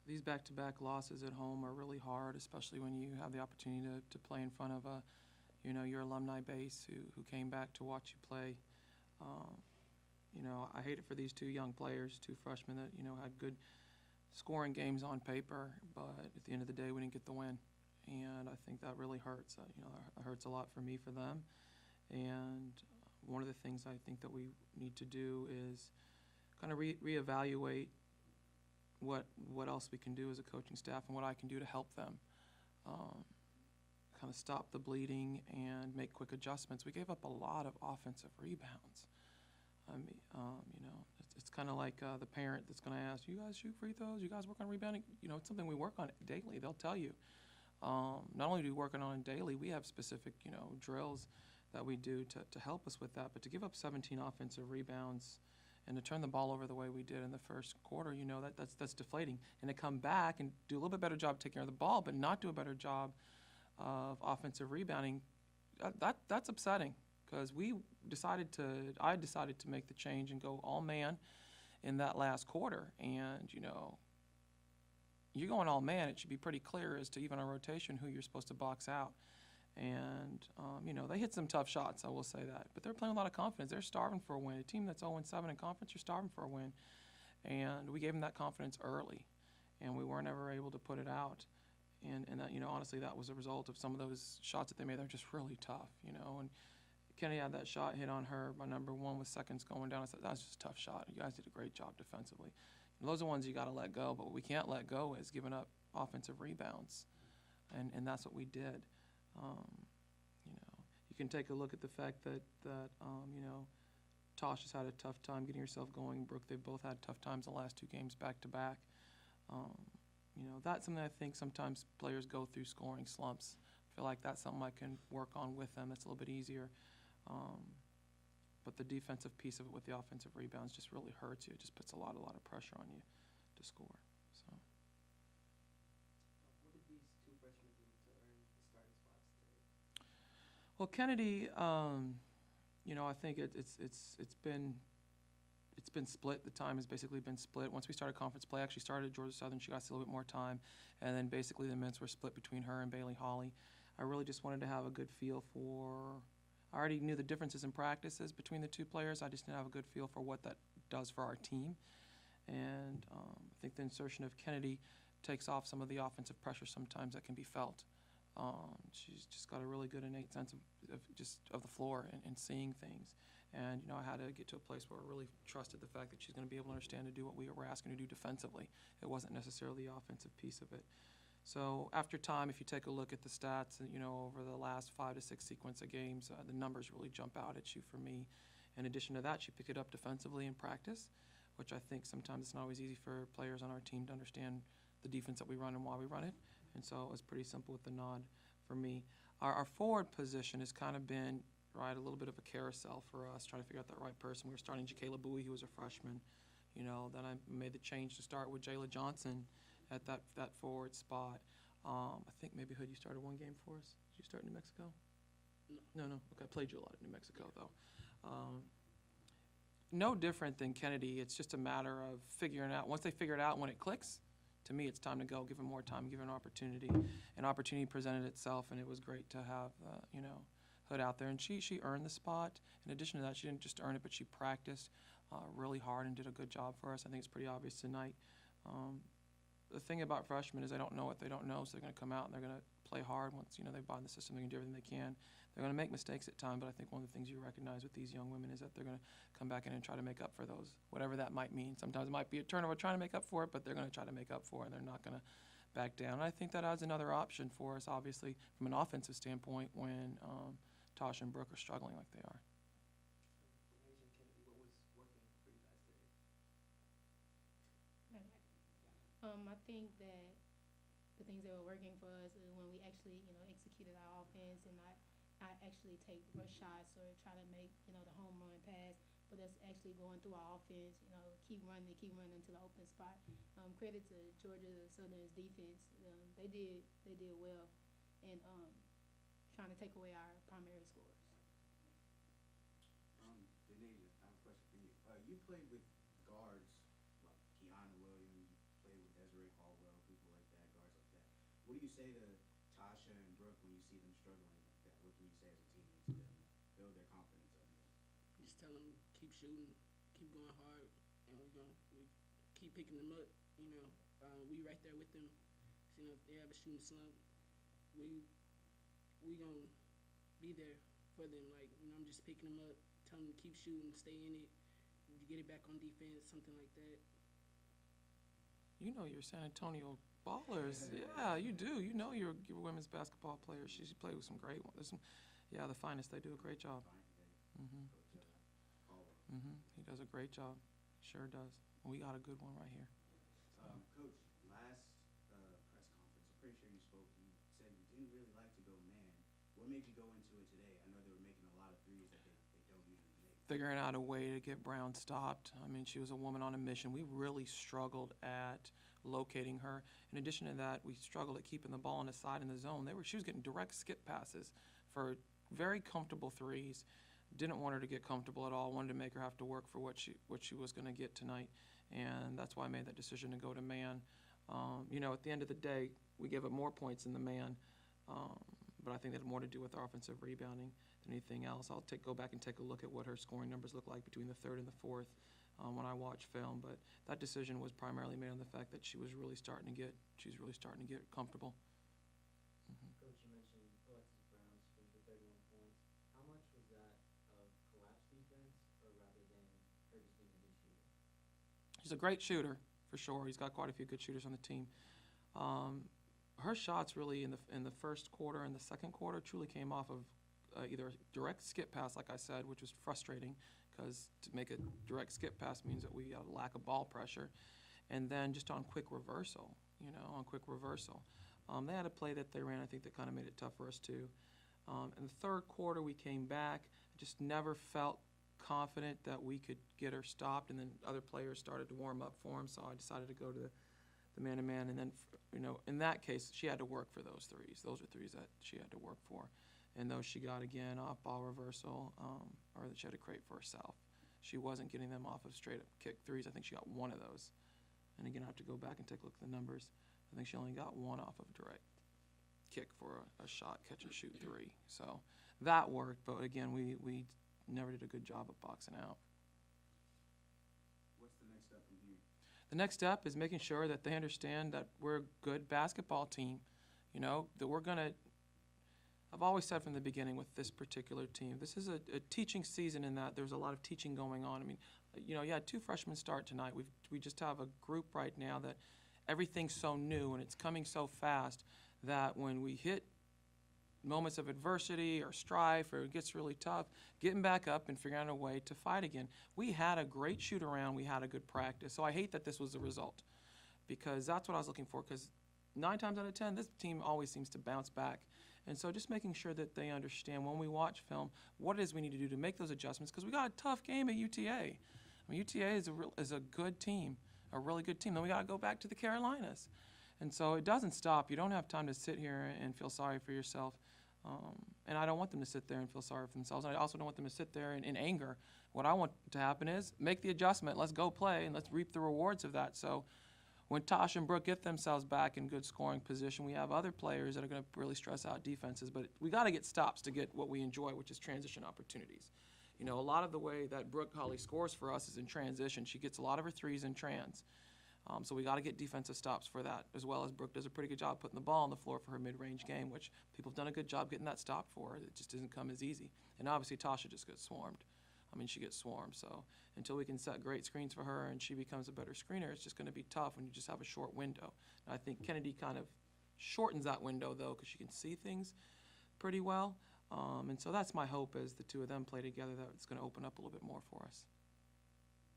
these back-to-back losses at home are really hard, especially when you have the opportunity to play in front of your alumni base who came back to watch you play. Um, I hate it for these two young players, two freshmen that, had good scoring games on paper, but at the end of the day, we didn't get the win. And I think that really hurts. It hurts a lot for me, for them. And one of the things I think that we need to do is kind of reevaluate what else we can do as a coaching staff and what I can do to help them. Kind of stop the bleeding and make quick adjustments. We gave up a lot of offensive rebounds. I mean, it's kind of like the parent that's going to ask, you guys shoot free throws? You guys work on rebounding? It's something we work on daily. They'll tell you. Not only do we work on it daily, we have specific, drills that we do to help us with that. But to give up 17 offensive rebounds and to turn the ball over the way we did in the first quarter, that's deflating. And to come back and do a little bit better job taking care of the ball, but not do a better job of offensive rebounding, that's upsetting. Because I decided to make the change and go all man in that last quarter. And, you're going all man, it should be pretty clear as to even on rotation who you're supposed to box out. And, they hit some tough shots, I will say that. But they're playing a lot of confidence. They're starving for a win. A team that's 0-7 in conference, you're starving for a win. And we gave them that confidence early. And we weren't ever able to put it out. And that, honestly, that was a result of some of those shots that they made. They're just really tough, And Kenny had that shot hit on her by number one with seconds going down. I said, that's just a tough shot. You guys did a great job defensively. And those are ones you got to let go. But what we can't let go is giving up offensive rebounds. And that's what we did. You can take a look at the fact that Tosh has had a tough time getting herself going. Brooke, they've both had tough times the last two games back to back. That's something I think sometimes players go through, scoring slumps. I feel like that's something I can work on with them. That's a little bit easier. But the defensive piece of it with the offensive rebounds just really hurts you. It just puts a lot of pressure on you to score. So. What did these two freshmen do to earn the starting spots today? Well, Kennedy, I think it's been split. The time has basically been split. Once we started conference play, I actually started at Georgia Southern. She got a little bit more time, and then basically the minutes were split between her and Bailey Hawley. I really just wanted to have a good feel for. I already knew the differences in practices between the two players. I just didn't have a good feel for what that does for our team. And I think the insertion of Kennedy takes off some of the offensive pressure sometimes that can be felt. She's just got a really good innate sense of the floor and seeing things. And, I had to get to a place where I really trusted the fact that she's going to be able to understand to do what we were asking her to do defensively. It wasn't necessarily the offensive piece of it. So after time, if you take a look at the stats, over the last 5 to 6 sequence of games, the numbers really jump out at you for me. In addition to that, she picked it up defensively in practice, which I think sometimes it's not always easy for players on our team to understand the defense that we run and why we run it. And so it was pretty simple with the nod for me. Our forward position has kind of been, a little bit of a carousel for us, trying to figure out that right person. We were starting Jacayla Bowie, who was a freshman. Then I made the change to start with Jayla Johnson at that forward spot. I think maybe, Hood, you started one game for us? Did you start in New Mexico? No. Okay, I played you a lot in New Mexico, though. No different than Kennedy. It's just a matter of figuring out. Once they figure it out, when it clicks, to me, it's time to go. Give them more time. Give them an opportunity. An opportunity presented itself, and it was great to have, Hood out there. And she earned the spot. In addition to that, she didn't just earn it, but she practiced really hard and did a good job for us. I think it's pretty obvious tonight. The thing about freshmen is they don't know what they don't know, so they're going to come out and they're going to play hard. Once they buy in the system, they're going to do everything they can. They're going to make mistakes at times, but I think one of the things you recognize with these young women is that they're going to come back in and try to make up for those, whatever that might mean. Sometimes it might be a turnover trying to make up for it, but they're going to try to make up for it, and they're not going to back down. And I think that adds another option for us, obviously, from an offensive standpoint when Tosh and Brooke are struggling like they are. You mentioned Kennedy. What was working for you guys today? I think that the things that were working for us is when we actually, executed our offense and I actually take rush shots or try to make, the home run pass, but that's actually going through our offense, keep running to the open spot. Credit to Georgia Southern's defense. They did well in trying to take away our primary scores. Denise, I have a question for you. You played with guards like Kiana Williams, you played with Desiree Hallwell. what do you say to Tasha and Brooke when you see them struggling like that? What can you say as a teammate to them to build their confidence up? Just tell them keep shooting, keep going hard, and we keep picking them up. We right there with them. If they have a shooting slump, we gonna be there for them. I'm just picking them up, telling them to keep shooting, stay in it, get it back on defense, something like that. You know your San Antonio Ballers. Yeah, you do. You know your women's basketball players. She played with some great ones. Yeah, the finest. They do a great job. He does a great job. Sure does. We got a good one right here. Coach, last press conference, I'm pretty sure you spoke. You said you didn't really like to go man. What made you go into it today? I know they were making a lot of threes that they don't usually make. Figuring out a way to get Brown stopped. I mean, she was a woman on a mission. We really struggled at locating her. In addition to that, we struggled at keeping the ball on the side in the zone. She was getting direct skip passes for very comfortable threes. Didn't want her to get comfortable at all. Wanted to make her have to work for what she was going to get tonight, and that's why I made that decision to go to man. At the end of the day, we gave up more points in the man, but I think that had more to do with our offensive rebounding than anything else. I'll go back and take a look at what her scoring numbers look like between the third and the fourth when I watch film. But that decision was primarily made on the fact that she was really starting to get comfortable. Coach, you mentioned Alexis Brown shooting for 31 points. How much was that of collapse defense, or rather than her just being a good shooter? She's a great shooter, for sure. He's got quite a few good shooters on the team. Her shots really in the first quarter and the second quarter truly came off of either a direct skip pass, like I said, which was frustrating because to make a direct skip pass means that we have a lack of ball pressure, and then just on quick reversal, They had a play that they ran, I think, that kind of made it tough for us too. In the third quarter, we came back. Just never felt confident that we could get her stopped, and then other players started to warm up for him, so I decided to go to the man-to-man, and then, in that case, she had to work for those threes. Those are threes that she had to work for, and those she got, again, off-ball reversal, or that she had to create for herself. She wasn't getting them off of straight-up kick threes. I think she got one of those, and again, I have to go back and take a look at the numbers. I think she only got one off of direct kick for a shot, catch and shoot three. So that worked, but again, we never did a good job of boxing out. What's the next step from here? The next step is making sure that they understand that we're a good basketball team, that we're going to – I've always said from the beginning with this particular team, this is a teaching season in that there's a lot of teaching going on. I mean, you had 2 freshmen start tonight. We just have a group right now that everything's so new and it's coming so fast that when we hit moments of adversity or strife or it gets really tough, getting back up and figuring out a way to fight again. We had a great shoot around. We had a good practice. So I hate that this was the result because that's what I was looking for, because 9 times out of 10, this team always seems to bounce back. And so just making sure that they understand when we watch film what it is we need to do to make those adjustments, because we got a tough game at UTA. I mean, UTA is a good team, a really good team. Then we got to go back to the Carolinas. And so it doesn't stop. You don't have time to sit here and feel sorry for yourself. And I don't want them to sit there and feel sorry for themselves. And I also don't want them to sit there in anger. What I want to happen is make the adjustment, let's go play, and let's reap the rewards of that. So when Tosh and Brooke get themselves back in good scoring position, we have other players that are going to really stress out defenses. But we got to get stops to get what we enjoy, which is transition opportunities. A lot of the way that Brooke Holly scores for us is in transition. She gets a lot of her threes in trans. So we got to get defensive stops for that, as well as Brooke does a pretty good job putting the ball on the floor for her mid-range game, which people have done a good job getting that stop for her. It just doesn't come as easy. And obviously Tasha just gets swarmed. I mean, she gets swarmed. So until we can set great screens for her and she becomes a better screener, it's just going to be tough when you just have a short window. And I think Kennedy kind of shortens that window, though, because she can see things pretty well. And so that's my hope as the two of them play together, that it's going to open up a little bit more for us.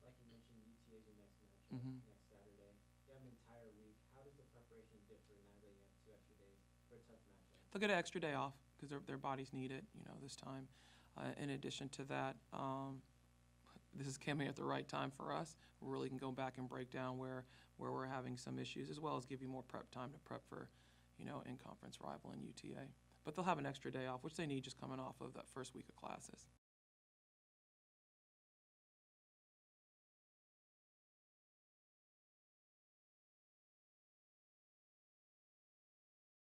Like you mentioned, UTA is your next match Mhm. next Saturday. You have an entire week. How does the preparation differ now that you have 2 extra days for a tough matchup? They'll get an extra day off because their bodies need it, this time. In addition to that, this is coming at the right time for us. We really can go back and break down where we're having some issues, as well as give you more prep time to prep for, in-conference rival in UTA. But they'll have an extra day off, which they need just coming off of that first week of classes.